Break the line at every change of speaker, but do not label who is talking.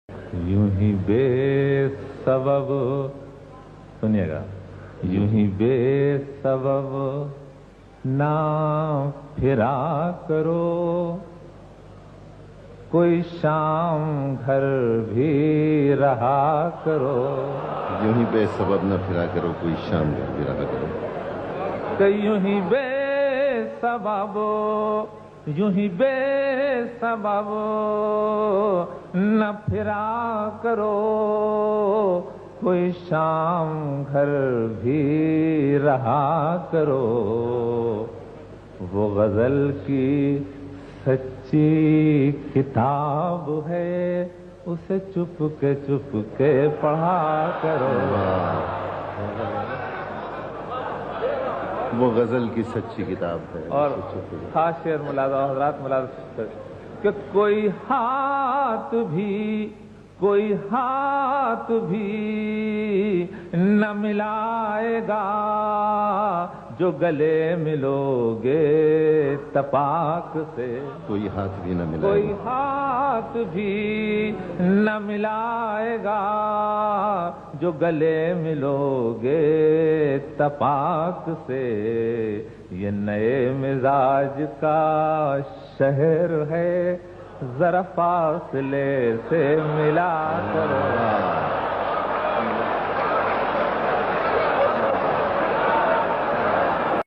یوں ہی بے سبب، سنیے گا، یوں ہی بے سبب نہ پھرا کرو، کوئی شام گھر بھی رہا کرو.
یوں ہی بے سبب نہ پھرا کرو، کوئی شام گھر بھی رہا کرو.
کہ یوں ہی بے سبب، یوں ہی بے سبب نہ پھرا کرو، کوئی شام گھر بھی رہا کرو. وہ غزل کی سچی کتاب ہے، اسے چپ کے پڑھا کرو.
وہ غزل کی سچی کتاب ہے.
اور خاص شعر ملاحظہ حضرات ملاحظہ کہ کوئی ہاتھ بھی نہ ملائے گا جو گلے ملو گے تپاک سے.
کوئی ہاتھ بھی نہ ملائے گا،
کوئی ہاتھ بھی نہ ملائے گا جو گلے ملو گے تپاک سے. یہ نئے مزاج کا شہر ہے، ذرا فاصلے سے ملا کرو.